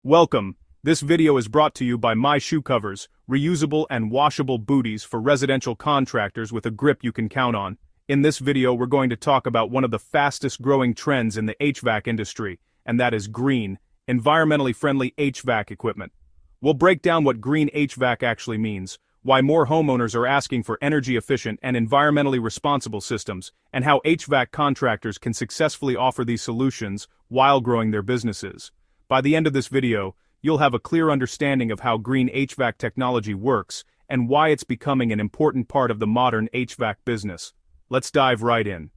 Welcome. This video is brought to you by MyShoeCovers, reusable and washable booties for residential contractors with a grip you can count on. In this video we're going to talk about one of the fastest growing trends in the HVAC industry, and that is green, environmentally friendly HVAC equipment. We'll break down what green HVAC actually means, why more homeowners are asking for energy efficient and environmentally responsible systems, and how HVAC contractors can successfully offer these solutions while growing their businesses. By the end of this video, you'll have a clear understanding of how green HVAC technology works and why it's becoming an important part of the modern HVAC business. Let's dive right in.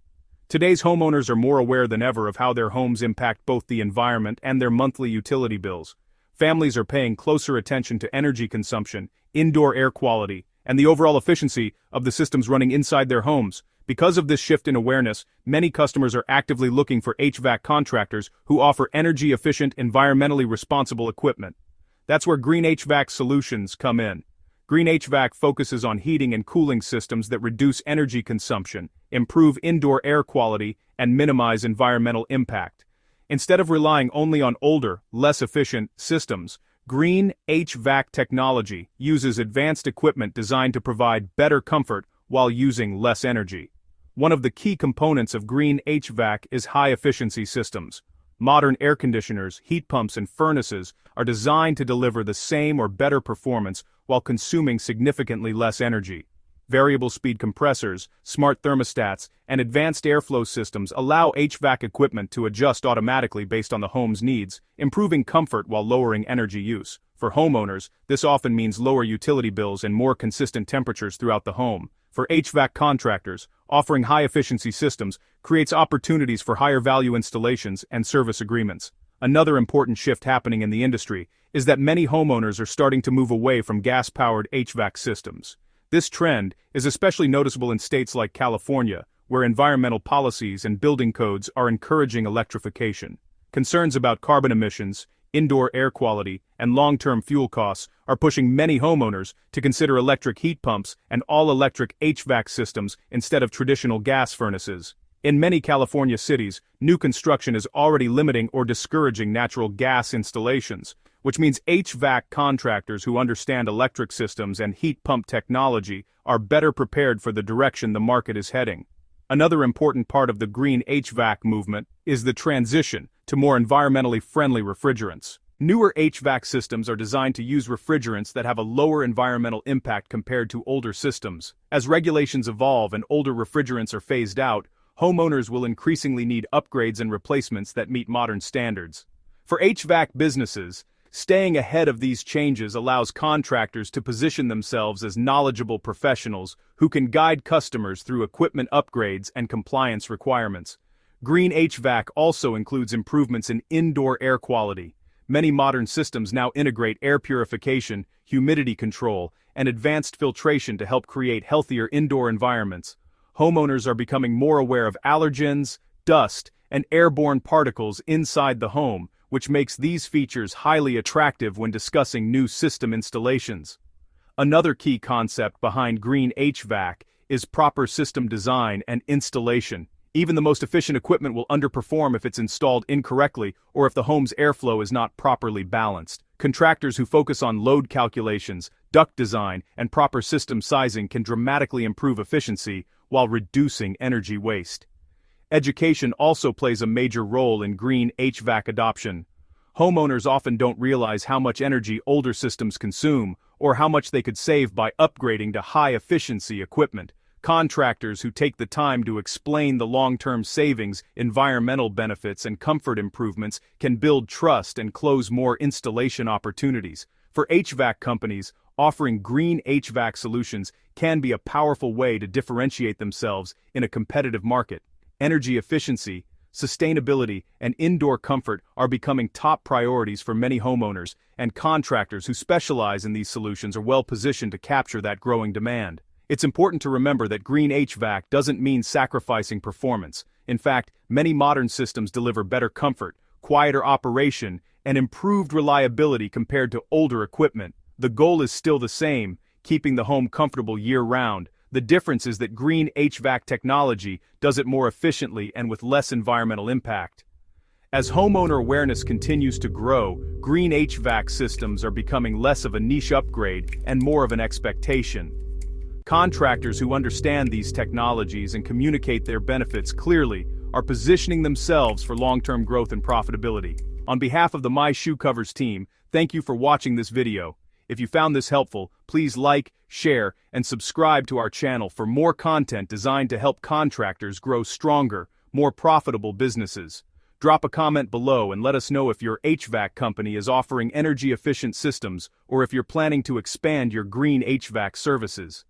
Today's homeowners are more aware than ever of how their homes impact both the environment and their monthly utility bills. Families are paying closer attention to energy consumption, indoor air quality, and the overall efficiency of the systems running inside their homes. Because of this shift in awareness, many customers are actively looking for HVAC contractors who offer energy-efficient, environmentally responsible equipment. That's where Green HVAC solutions come in. Green HVAC focuses on heating and cooling systems that reduce energy consumption, improve indoor air quality, and minimize environmental impact. Instead of relying only on older, less efficient systems, Green HVAC technology uses advanced equipment designed to provide better comfort while using less energy. One of the key components of green HVAC is high-efficiency systems. Modern air conditioners, heat pumps, and furnaces are designed to deliver the same or better performance while consuming significantly less energy. Variable speed compressors, smart thermostats, and advanced airflow systems allow HVAC equipment to adjust automatically based on the home's needs, improving comfort while lowering energy use. For homeowners, this often means lower utility bills and more consistent temperatures throughout the home. For HVAC contractors, offering high-efficiency systems creates opportunities for higher-value installations and service agreements. Another important shift happening in the industry is that many homeowners are starting to move away from gas-powered HVAC systems. This trend is especially noticeable in states like California, where environmental policies and building codes are encouraging electrification. Concerns about carbon emissions, indoor air quality, and long-term fuel costs are pushing many homeowners to consider electric heat pumps and all-electric HVAC systems instead of traditional gas furnaces. In many California cities, new construction is already limiting or discouraging natural gas installations, which means HVAC contractors who understand electric systems and heat pump technology are better prepared for the direction the market is heading. Another important part of the green HVAC movement is the transition to more environmentally friendly refrigerants. Newer HVAC systems are designed to use refrigerants that have a lower environmental impact compared to older systems. As regulations evolve and older refrigerants are phased out, homeowners will increasingly need upgrades and replacements that meet modern standards. For HVAC businesses, staying ahead of these changes allows contractors to position themselves as knowledgeable professionals who can guide customers through equipment upgrades and compliance requirements. Green HVAC also includes improvements in indoor air quality. Many modern systems now integrate air purification, humidity control, and advanced filtration to help create healthier indoor environments. Homeowners are becoming more aware of allergens, dust, and airborne particles inside the home, which makes these features highly attractive when discussing new system installations. Another key concept behind green HVAC is proper system design and installation. Even the most efficient equipment will underperform if it's installed incorrectly or if the home's airflow is not properly balanced. Contractors who focus on load calculations, duct design, and proper system sizing can dramatically improve efficiency while reducing energy waste. Education also plays a major role in green HVAC adoption. Homeowners often don't realize how much energy older systems consume or how much they could save by upgrading to high-efficiency equipment. Contractors who take the time to explain the long-term savings, environmental benefits, and comfort improvements can build trust and close more installation opportunities. For HVAC companies, offering green HVAC solutions can be a powerful way to differentiate themselves in a competitive market. Energy efficiency, sustainability, and indoor comfort are becoming top priorities for many homeowners, and contractors who specialize in these solutions are well positioned to capture that growing demand. It's important to remember that green HVAC doesn't mean sacrificing performance. In fact, many modern systems deliver better comfort, quieter operation, and improved reliability compared to older equipment. The goal is still the same, keeping the home comfortable year-round. The difference is that green HVAC technology does it more efficiently and with less environmental impact. As homeowner awareness continues to grow, green HVAC systems are becoming less of a niche upgrade and more of an expectation. Contractors who understand these technologies and communicate their benefits clearly are positioning themselves for long-term growth and profitability. On behalf of the MyShoeCovers team, thank you for watching this video. If you found this helpful, please like, share, and subscribe to our channel for more content designed to help contractors grow stronger, more profitable businesses. Drop a comment below and let us know if your HVAC company is offering energy-efficient systems or if you're planning to expand your green HVAC services.